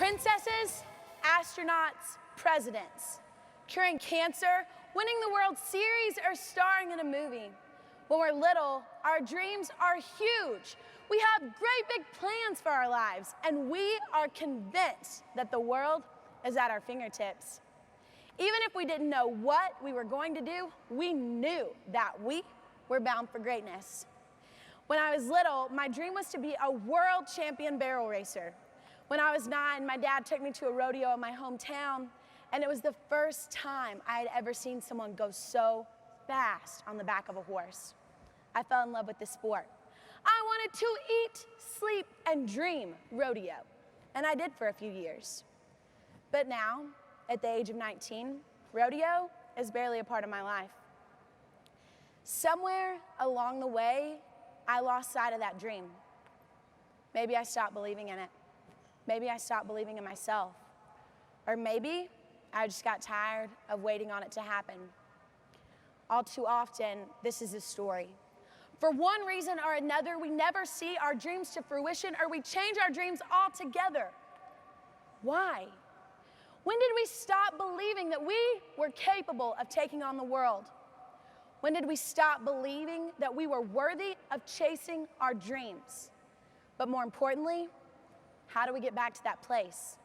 Princesses, astronauts, presidents, curing cancer, winning the World Series, or starring in a movie. When we're little, our dreams are huge. We have great big plans for our lives, and we are convinced that the world is at our fingertips. Even if we didn't know what we were going to do, we knew that we were bound for greatness. When I was little, my dream was to be a world champion barrel racer. When I was 9, my dad took me to a rodeo in my hometown, and it was the first time I had ever seen someone go so fast on the back of a horse. I fell in love with the sport. I wanted to eat, sleep, and dream rodeo, and I did for a few years. But now, at the age of 19, rodeo is barely a part of my life. Somewhere along the way, I lost sight of that dream. Maybe I stopped believing in it. Maybe I stopped believing in myself. Or maybe I just got tired of waiting on it to happen. All too often, this is the story. For one reason or another, we never see our dreams to fruition, or we change our dreams altogether. Why? When did we stop believing that we were capable of taking on the world? When did we stop believing that we were worthy of chasing our dreams? But more importantly, how do we get back to that place?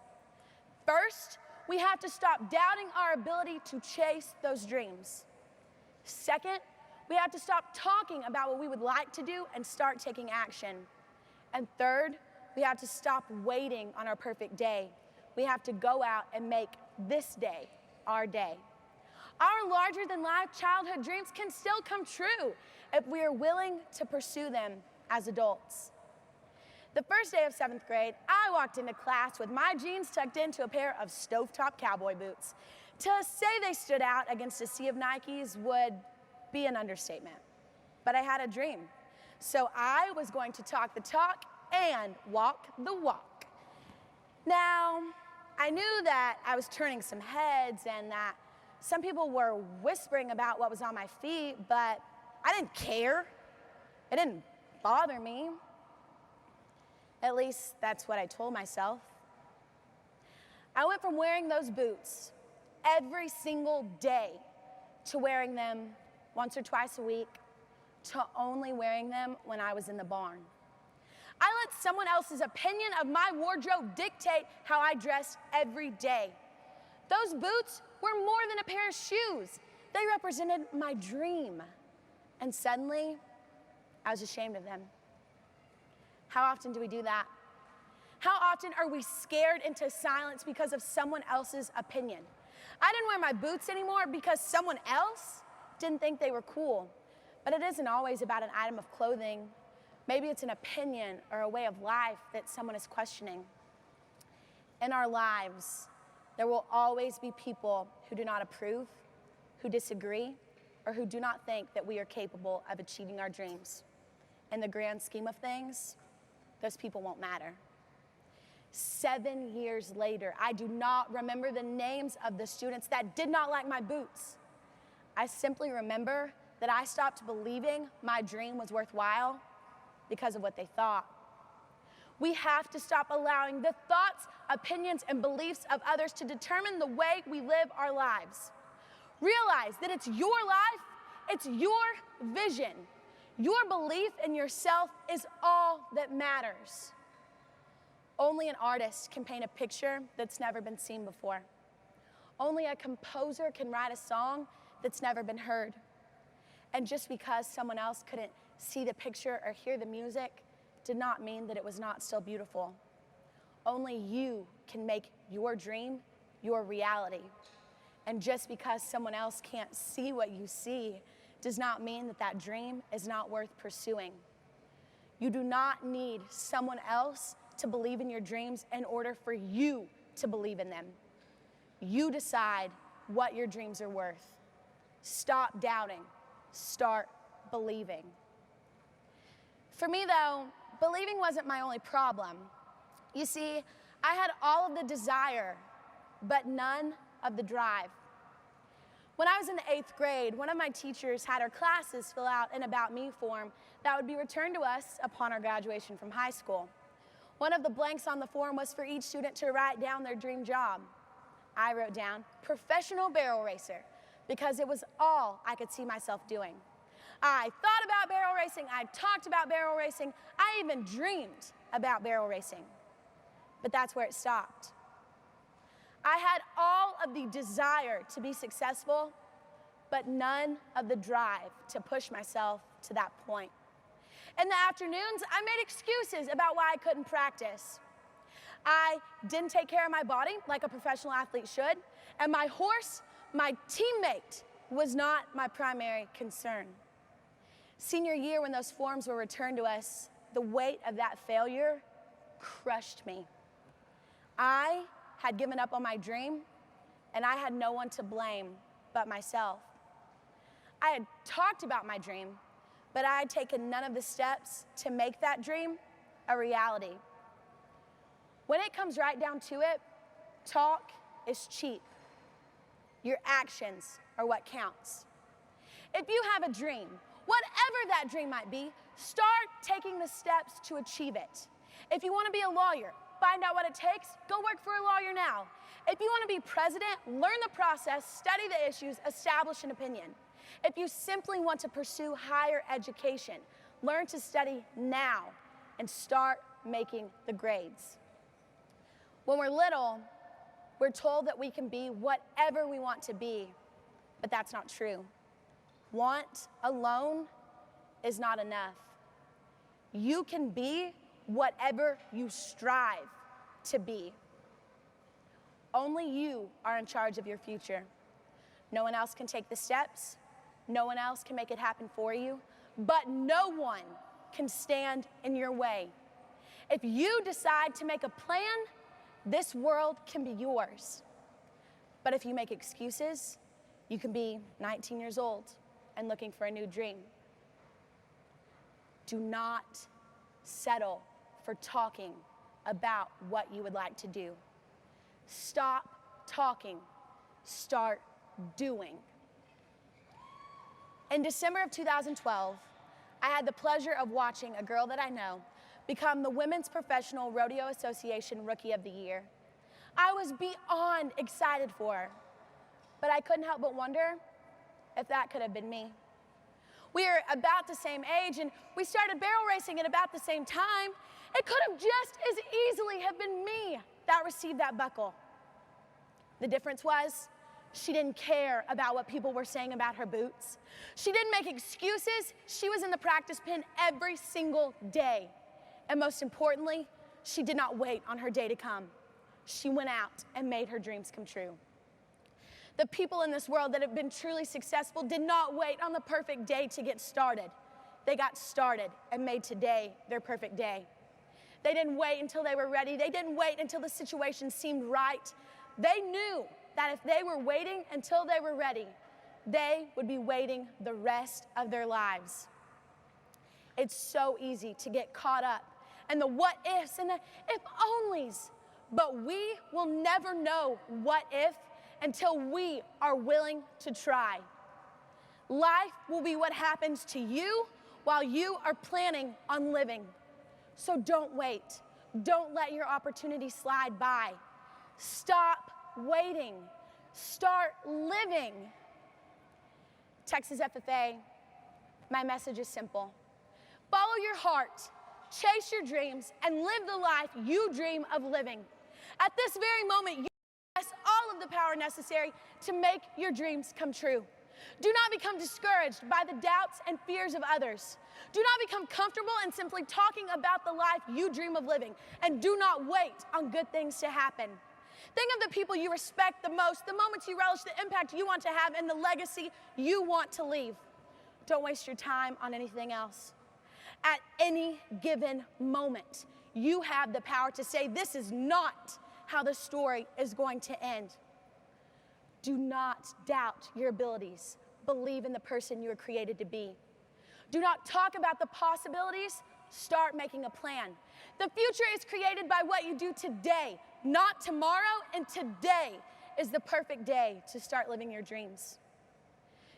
First, we have to stop doubting our ability to chase those dreams. Second, we have to stop talking about what we would like to do and start taking action. And third, we have to stop waiting on our perfect day. We have to go out and make this day our day. Our larger-than-life childhood dreams can still come true if we are willing to pursue them as adults. The first day of 7th grade, I walked into class with my jeans tucked into a pair of stovetop cowboy boots. To say they stood out against a sea of Nikes would be an understatement. But I had a dream. So I was going to talk the talk and walk the walk. Now, I knew that I was turning some heads and that some people were whispering about what was on my feet, but I didn't care. It didn't bother me. At least that's what I told myself. I went from wearing those boots every single day to wearing them once or twice a week to only wearing them when I was in the barn. I let someone else's opinion of my wardrobe dictate how I dressed every day. Those boots were more than a pair of shoes. They represented my dream. And suddenly, I was ashamed of them. How often do we do that? How often are we scared into silence because of someone else's opinion? I didn't wear my boots anymore because someone else didn't think they were cool. But it isn't always about an item of clothing. Maybe it's an opinion or a way of life that someone is questioning. In our lives, there will always be people who do not approve, who disagree, or who do not think that we are capable of achieving our dreams. In the grand scheme of things, those people won't matter. 7 years later, I do not remember the names of the students that did not like my boots. I simply remember that I stopped believing my dream was worthwhile because of what they thought. We have to stop allowing the thoughts, opinions, and beliefs of others to determine the way we live our lives. Realize that it's your life, it's your vision. Your belief in yourself is all that matters. Only an artist can paint a picture that's never been seen before. Only a composer can write a song that's never been heard. And just because someone else couldn't see the picture or hear the music did not mean that it was not still beautiful. Only you can make your dream your reality. And just because someone else can't see what you see does not mean that that dream is not worth pursuing. You do not need someone else to believe in your dreams in order for you to believe in them. You decide what your dreams are worth. Stop doubting. Start believing. For me, though, believing wasn't my only problem. You see, I had all of the desire, but none of the drive. When I was in the 8th grade, one of my teachers had our classes fill out an About Me form that would be returned to us upon our graduation from high school. One of the blanks on the form was for each student to write down their dream job. I wrote down professional barrel racer because it was all I could see myself doing. I thought about barrel racing, I talked about barrel racing, I even dreamed about barrel racing. But that's where it stopped. I had all of the desire to be successful, but none of the drive to push myself to that point. In the afternoons, I made excuses about why I couldn't practice. I didn't take care of my body like a professional athlete should, and my horse, my teammate, was not my primary concern. Senior year, when those forms were returned to us, the weight of that failure crushed me. I had given up on my dream, and I had no one to blame but myself. I had talked about my dream, but I had taken none of the steps to make that dream a reality. When it comes right down to it, talk is cheap. Your actions are what counts. If you have a dream, whatever that dream might be, start taking the steps to achieve it. If you want to be a lawyer, find out what it takes, go work for a lawyer now. If you want to be president, learn the process, study the issues, establish an opinion. If you simply want to pursue higher education, learn to study now and start making the grades. When we're little, we're told that we can be whatever we want to be, but that's not true. Want alone is not enough. You can be whatever you strive to be. Only you are in charge of your future. No one else can take the steps. No one else can make it happen for you, but no one can stand in your way. If you decide to make a plan, this world can be yours. But if you make excuses, you can be 19 years old and looking for a new dream. Do not settle for talking about what you would like to do. Stop talking, start doing. In December of 2012, I had the pleasure of watching a girl that I know become the Women's Professional Rodeo Association Rookie of the Year. I was beyond excited for her, but I couldn't help but wonder if that could have been me. We are about the same age, and we started barrel racing at about the same time. It could have just as easily have been me that received that buckle. The difference was, she didn't care about what people were saying about her boots. She didn't make excuses. She was in the practice pen every single day. And most importantly, she did not wait on her day to come. She went out and made her dreams come true. The people in this world that have been truly successful did not wait on the perfect day to get started. They got started and made today their perfect day. They didn't wait until they were ready. They didn't wait until the situation seemed right. They knew that if they were waiting until they were ready, they would be waiting the rest of their lives. It's so easy to get caught up in the what ifs and the if onlys, but we will never know what if until we are willing to try. Life will be what happens to you while you are planning on living. So don't wait. Don't let your opportunity slide by. Stop waiting. Start living. Texas FFA, my message is simple. Follow your heart, chase your dreams, and live the life you dream of living. At this very moment, you possess all of the power necessary to make your dreams come true. Do not become discouraged by the doubts and fears of others. Do not become comfortable in simply talking about the life you dream of living, and do not wait on good things to happen. Think of the people you respect the most, the moments you relish, the impact you want to have, and the legacy you want to leave. Don't waste your time on anything else. At any given moment, you have the power to say, this is not how the story is going to end. Do not doubt your abilities. Believe in the person you were created to be. Do not talk about the possibilities. Start making a plan. The future is created by what you do today, not tomorrow, and today is the perfect day to start living your dreams.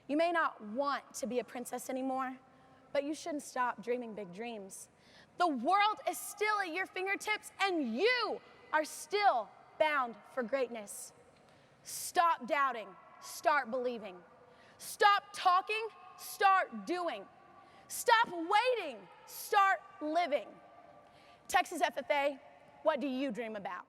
You may not want to be a princess anymore, but you shouldn't stop dreaming big dreams. The world is still at your fingertips, and you are still bound for greatness. Stop doubting, start believing. Stop talking, start doing. Stop waiting, start living. Texas FFA, what do you dream about?